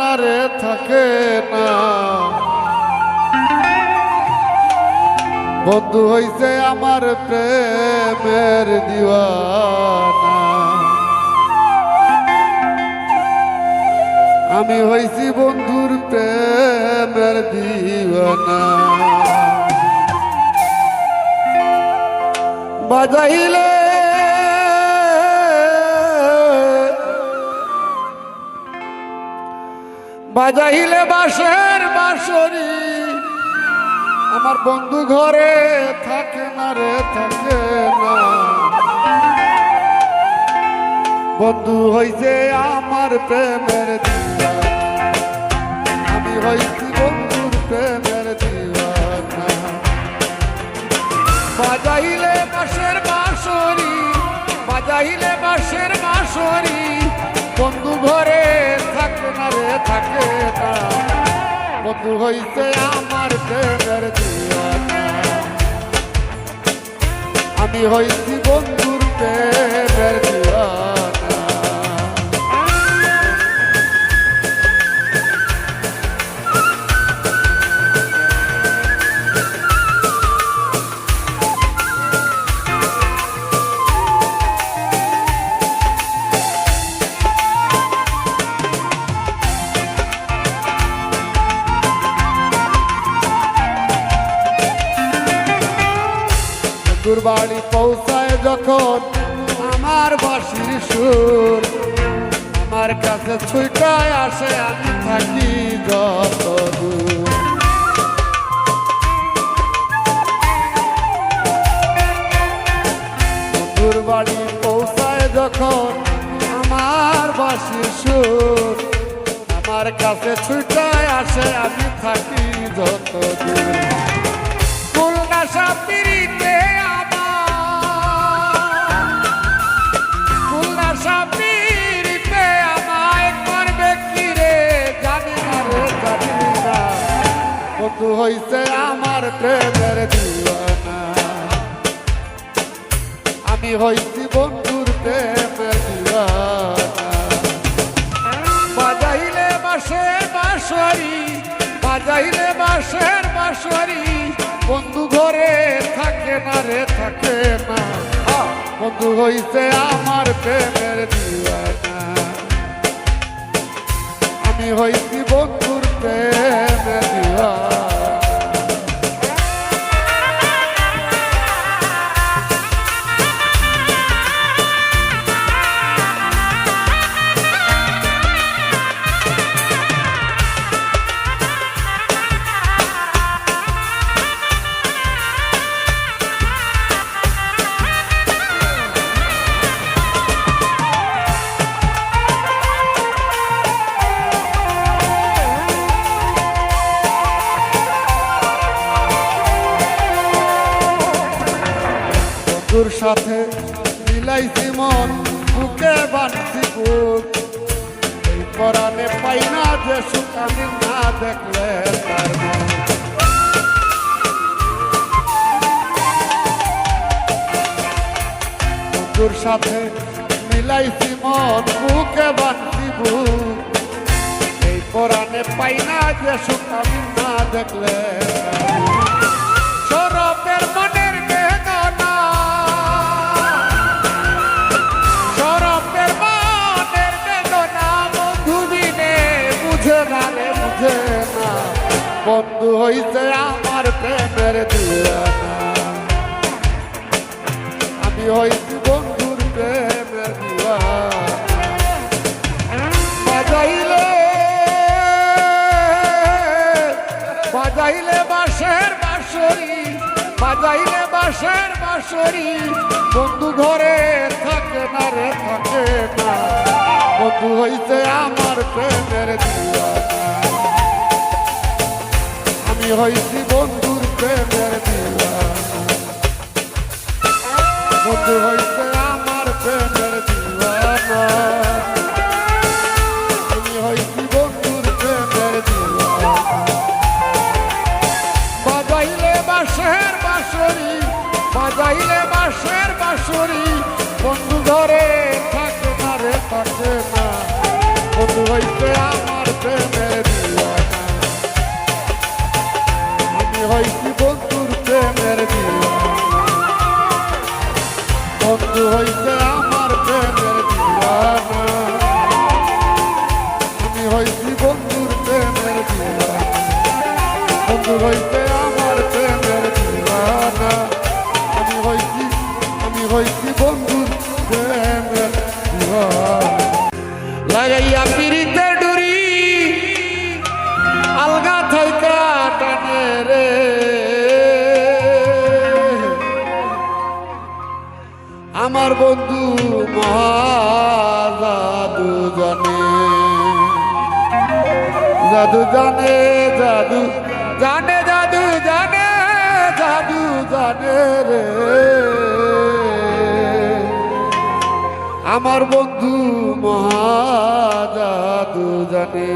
না রে থাকে না। বন্ধু হইছে আমার প্রেমের দিওয়ানা, আমি হইছি বন্ধুর প্রেমের দিওয়ানা। বাজাইলে বাজাইলে বাঁশের বাঁশরি, আমার বন্ধু ঘরে থাকে না রে থাকে না। বন্ধু হইছে আমার প্রেমের দিওয়ানা, আমি হইছি বন্ধুর প্রেমের দিওয়ানা। বাজাইলে বাঁশের বাঁশরি, বাজাইলে বাঁশের বাঁশরি, বন্ধু ঘরে থাকে না রে থাকে না। বন্ধু হইছে আমার প্রেমের দিওয়ানা, আমি হইছি বন্ধুর প্রেমের দিওয়ানা। বন্ধুর বাড়ি পৌঁছায় যখন আমার বাঁশির সুর, আমার কাছে ছুটায় আসে আমি থাকি যত দূর। বন্ধুর বাড়ি পৌঁছায় যখন আমার বাঁশির সুর, আমার কাছে ছুটায় আসে আমি থাকি যত দূর। খুলনা সাপিরিতে বন্ধু হইছে আমার প্রেমের দিওয়ানা, আমি হইছি বন্ধুর প্রেমের দিওয়ানা। বাজাইলে বাঁশের বাঁশরি, বাজাইলে বাঁশের বাঁশরি, বন্ধু ঘরে থাকে না রে থাকে না। বন্ধু হইছে আমার প্রেমের দিওয়ানা, আমি হইছি বন্ধুর প্রেমের দিওয়ানা। বন্ধুর সাথে মিলাইছি মন, বুকে বাঁধছি বুক, এই পরাণে পাই না যে সুখ আমি না দেখলে তার মন। বন্ধুর সাথে মিলাইছি মন, বুকে বাঁধছি বুক, এই পরাণে পাই না যে সুখ আমি না দেখলে। সরবের মনের বেদনা, বন্ধু হইছে আমার প্রেমের দিওয়ানা, আমি হইছি বন্ধুর প্রেমের দিওয়ানা। বাজাইলে বাজাইলে বাঁশের বাঁশরি, বাজাইলে বাঁশের বাঁশরি, বন্ধু ঘরে থাকে না রে থাকে না। বন্ধু হইছে আমার প্রেমের দিওয়ানা, আমি হইছি বন্ধুর প্রেমের দিওয়ানা। বন্ধু হইছে আমার প্রেমের দিওয়ানা, আমি হইছি বন্ধুর প্রেমের দিওয়ানা। বাজাইলে বাঁশের বাঁশরি, বাজাইলে বাঁশের বাঁশরি, বন্ধু ঘরে থাকে না রে থাকে না। বন্ধু হইছে আমার প্রেমের বন্ধু হইছে আমার প্রেমের দিওয়ানা, আমি হইছি বন্ধুর প্রেমের দিওয়ানা। লাগাইয়া পিরিতের ডুরি আলগা থাইকা টানে রে, আমার বন্ধু মহাজাদু জানে, জাদু জানে, জাদু জানে, জাদু জানে, জাদু জানে রে, আমার বন্ধু মহাজাদু জানে।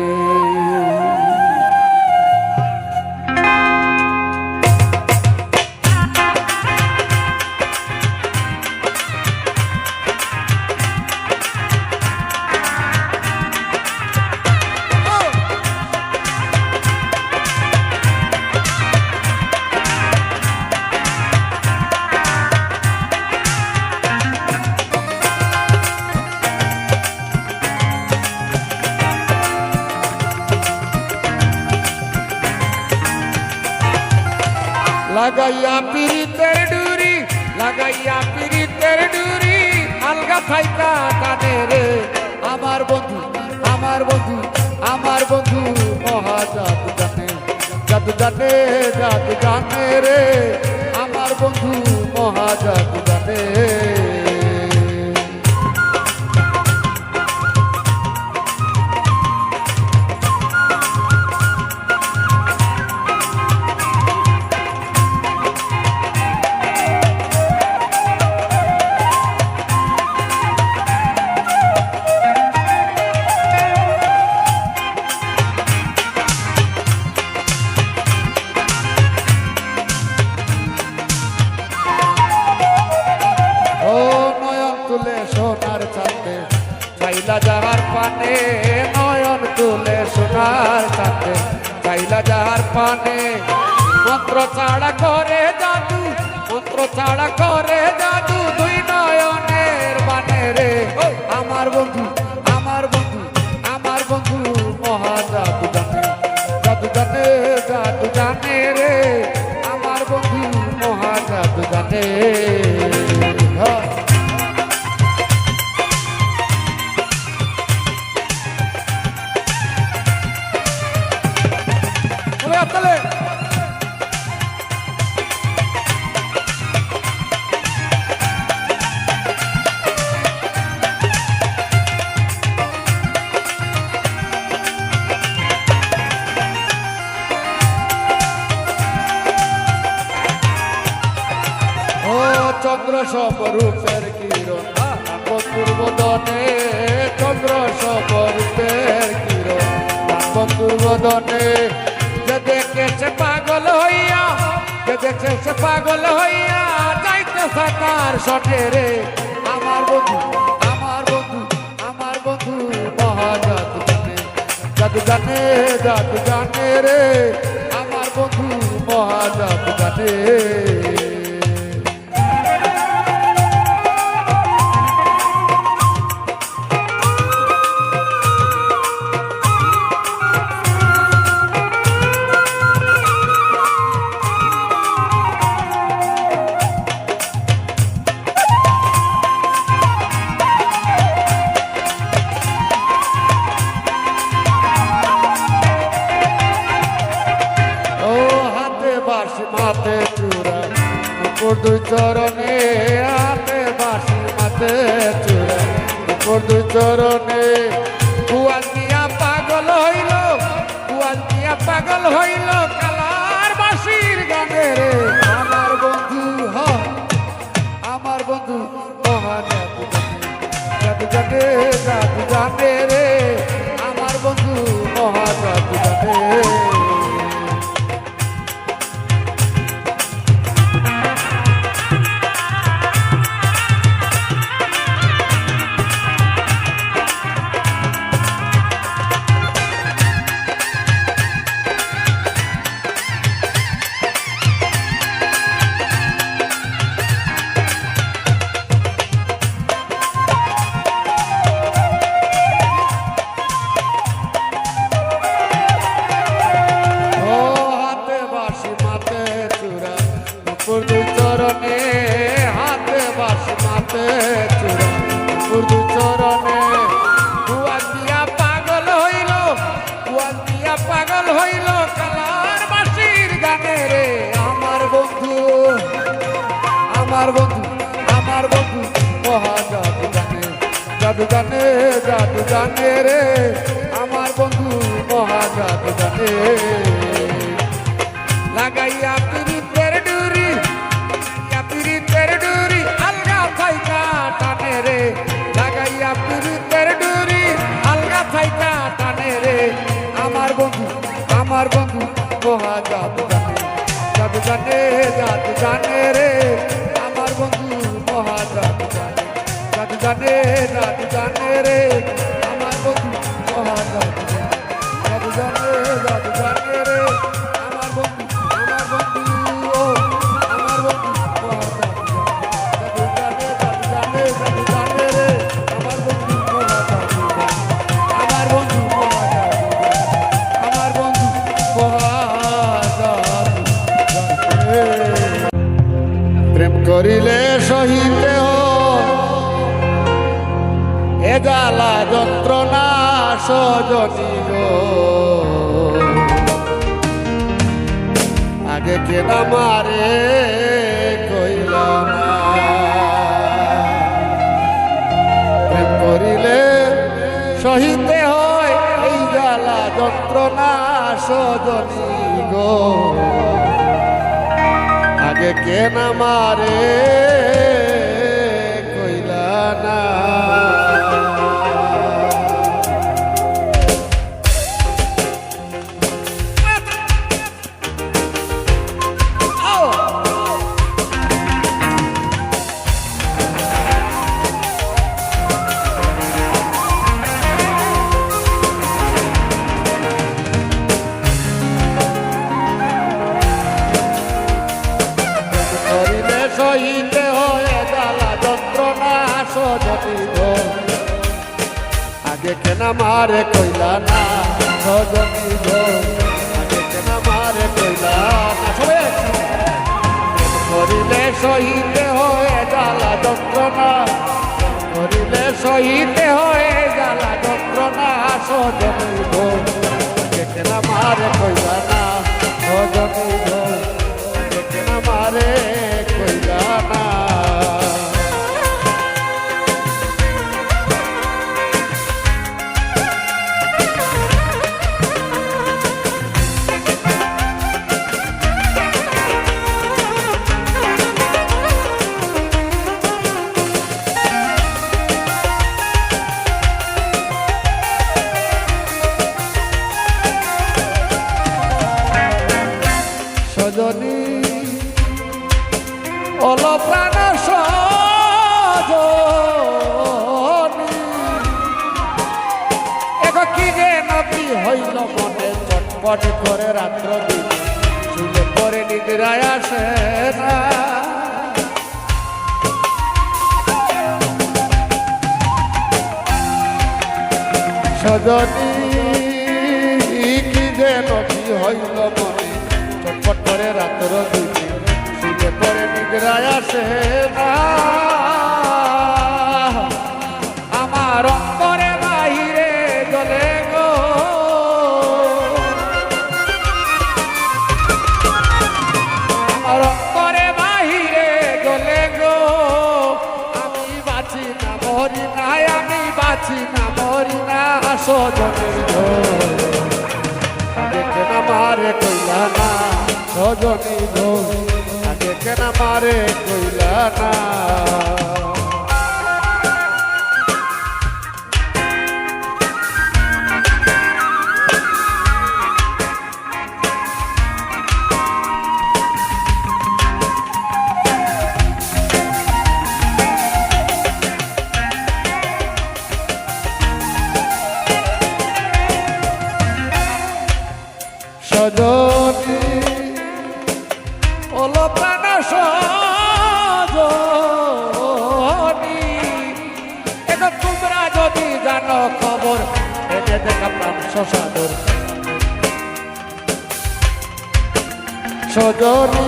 লাগাইয়া পিরিতের ডুরি, লাগাইয়া পিরিতের ডুরি আলগা থাইকা টানে রে, আমার বন্ধু, আমার বন্ধু, আমার বন্ধু মহাজাদু জানে, জাদু জানে, জাদু জানে রে, আমার বন্ধু মহাজাদু জানে। সোনার চাঁদে চাইলা যাহার পানে, নয়ন তুলে সোনার চাঁদে চাইলা যাহার পানে, মন্ত্র ছাড়া করে জাদু, মন্ত্র ছাড়া করে জাদু, দুই নয়নের বানে রে, আমার বন্ধু, আমার বন্ধু, আমার বন্ধু মহাজাদু জানে, জাদু জানে, জাদু জানে রে, আমার বন্ধু মহাজাদু জানে। চন্দ্র স্বরূপের কিরণ বন্ধুর বদনে, চন্দ্র স্বরূপের কিরণ বন্ধুর বদনে, যে দেখেছে পাগল হইয়া, যে দেখেছে পাগল হইয়া যাইতে সাকার সটে রে, আমার বন্ধু, আমার বন্ধু, আমার বন্ধু মহাজাদু জানে, জাদু জানে, জাদু জানে রে, আমার বন্ধু মহাজাদু জানে। মাতে চূড়া উপর দুই চরণে, হাতে বাঁশি মাতে চূড়া উপর দুই চরণে, কুয়াল দিয়া পাগল হইল, কুয়াল দিয়া পাগল হইল কালার বাঁশির গানে রে, আমার বন্ধু আমার বন্ধু মহাজাদু জানে, জাদু জানে, জাদু জানে রে, আমার বন্ধু মহাজাদু জানে। জানে রে আমার বন্ধু মহা জাদু জানে লাগাইয়া পিরিতের ডুরি আলগা ফাইকা টানে রে লাগাইয়া পিরিতের ডুরি আলগা ফাইকা টানে রে আমার বন্ধু মহা জাদু জানে রে আমার বন্ধু মহা জাদু জানে রে আমার বন্ধু মহা জাদু জানে রে আমার বন্ধু ও আমার বন্ধু মহা জানে রে আমার বন্ধু মহা জাদু আমার বন্ধু মহা জাদু প্রেম করিলে সহিতে এ জ্বালা যন্ত্রণা সজনী গো আগে কেনা মারে কইলা না প্রেম করিলে সহিতে হয় এই জ্বালা যন্ত্রণা সজনী গো আগে কেনা মারে কইলা না সহিতে হয়ে জ্বালা যন্ত্রণা সজনী গো আগে কেনা মারে কইলা না সজনী গো আগে কেনা মারে কইলা না সবাই করিলে সহিতে হয়ে জ্বালা যন্ত্রণা করিলে সহিতে হয়ে জ্বালা যন্ত্রণা সজনী গো আগে কেনা মারে কইলা না সজনী গো আগে কেনা মারে কইলা না সজনী ওল প্রাণ সজনী এখন কি যে নবী হইল মনে চটপট করে রাত্র দিন চুলে পরে নিদ্রায় আসে না সজনী কি যে নবী হইল মনে চটপট করে রাত্র দিন চুলে পরে নিদ্রায় আসে না আমার অন্তরে বাহিরে জ্বলে গো আমার অন্তরে বাহিরে জ্বলে গো আমি বাঁচি না মরি না আমি বাঁচি না মরি না সজনী গো আগে কেনা মারে কইলা না সজনী গো আগে কেনা মারে কইলা না সজনী ওল প্রাণ সজনী এটা তোমরা যদি জানো খবর এতে দেখা প্রাণ সাদর সজনী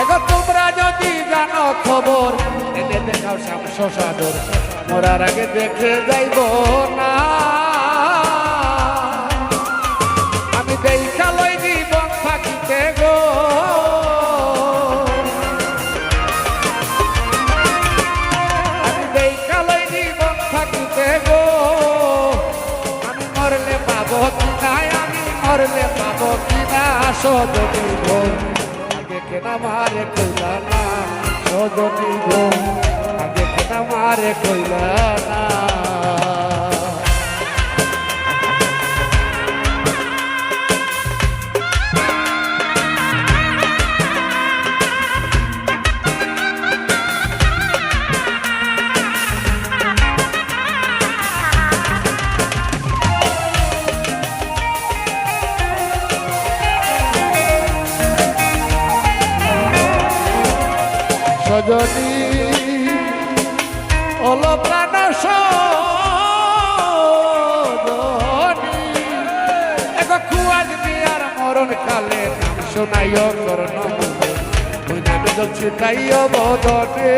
এটা তোমরা যদি জানো খবর এতে দেখাও সাদর মরার আগে দেখে যাইব না দেখা লই জীবন থাকিতে গো সজনী গো আগে কেন আমারে কইলা না সজনী গো আগে কেন আমারে কইলা না সজনী ওলো প্রাণ সজনী এক খুয়াজ বিয়ার মরণ কালে নাম শোনাইও করণ ওই নামে তো ছিটাইও বদনে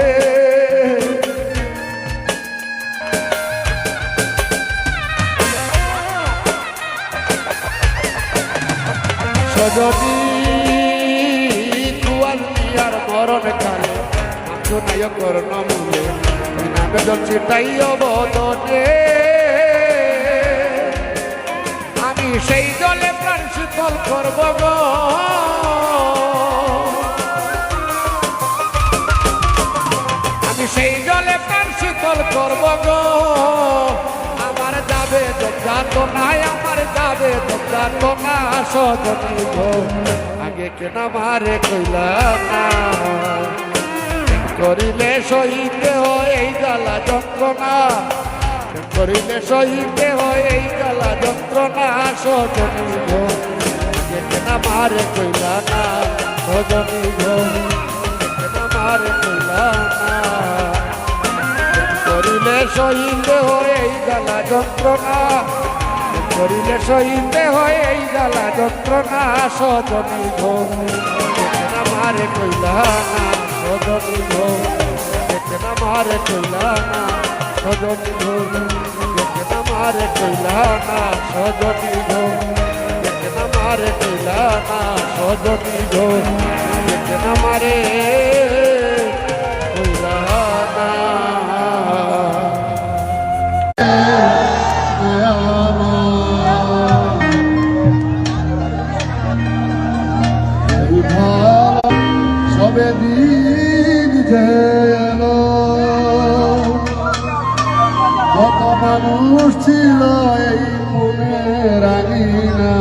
সজনী খুয়াজ বিয়ার মরণ কালে শোনাইও করণ মূলে ওই নামে তো ছিটাইও বদনে আমি সেই জলে প্রাণ শীতল করব গো আমি সেই জলে প্রাণ শীতল করব গো আমার যাবে যাত নাই আমার যাবে যাত না সজনী গো আগে কেন আমারে কইলা না করিলে সহিতে হয় এই জ্বালা যন্ত্রণা করিলে সহিতে হয় এই জ্বালা যন্ত্রণা সজনী গো কেন আমারে কইলা না সজনী গো কেন আমারে কইলা না করিলে সহিতে হয় এই জ্বালা যন্ত্রণা করিলে সহিতে হয় এই জ্বালা যন্ত্রণা সজনী গো কেন আমারে কইলা না সজনী গো কেন আমারে কইলা না সজনী গো কেন আমারে কইলা না সজনী গো কেন আমারে কইলা না সজনী গো কেন আমারে কইলা না সবে দিন যেলো কত মানুষ ছিল এই মনের আঙিনা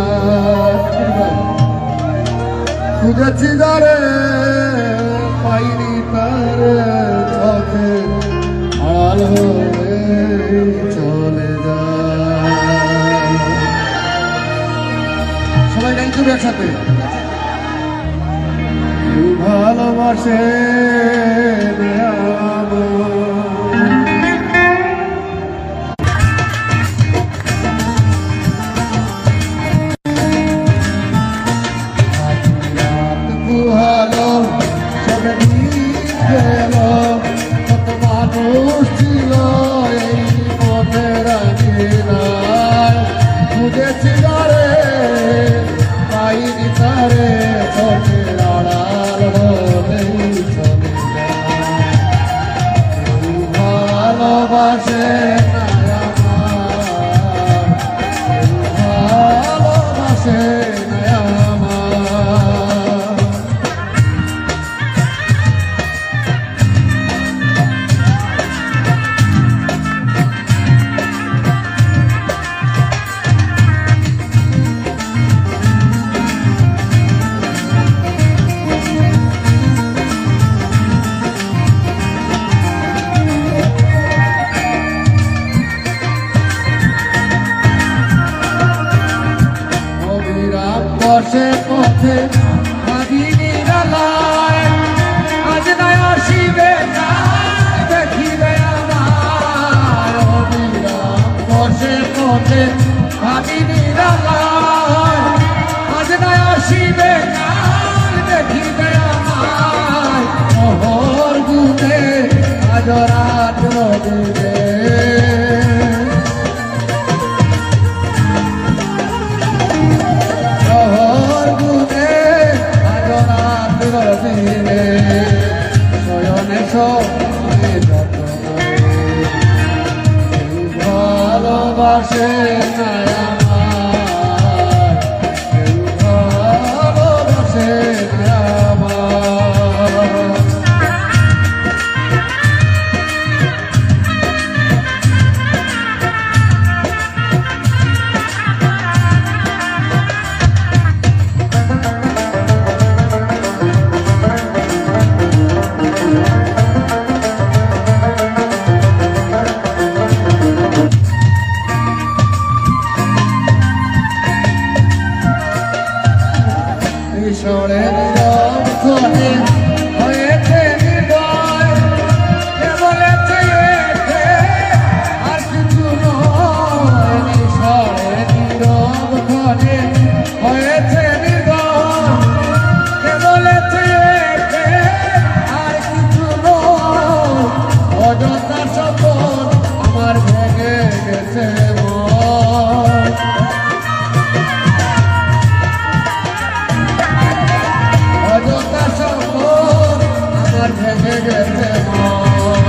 খুঁজেছি যারে পাইনি তারে চোখে আড়াল হয়ে চলে যায় সবাই গাইতে হবে একসাথে ভালোবাসে ভালো সবে গেল কত মানুষ ছিল এই মনের আঙিনায় খুঁজেছি রে পাইনি তারে চোখের আড়াল হলেই চলে ভালোবাসে ভালোবাসে বসে পথে ভাবিনি রালায় আজ নয় আসিবে দেখিবে আমার অবিরাম বসে পথে ভাবিনি রালায় আজ নয় আসিবে দেখিবে আমার মোহর গুনে আজ রাত দিবে ভালোবাসে না আমার ভালো সরে নীরব ক্ষণে হয়েছে হৃদয় কে বলেছে এতে আর কিছু নয় সরে নীরব ক্ষণে হয়েছে হৃদয় কে বলেছে এতে আর কিছু নয় অযথা শপথ আমার ভেঙে গেছে মন অযথা শপথ আমার ভেঙে গেছে মন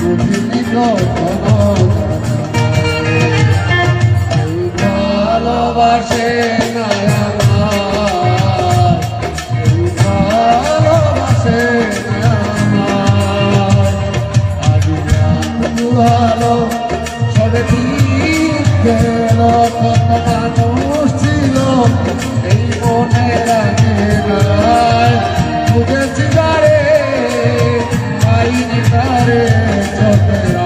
বুঝিনি কখনো এই ভালোবাসে না আমার এই ভালোবাসে না আমার আজ ভালো সবে ঠিক গেল কত মানুষ ছিল এই মনে রাখে নাই বুঝেছি তারে পাইনি তারে চোখে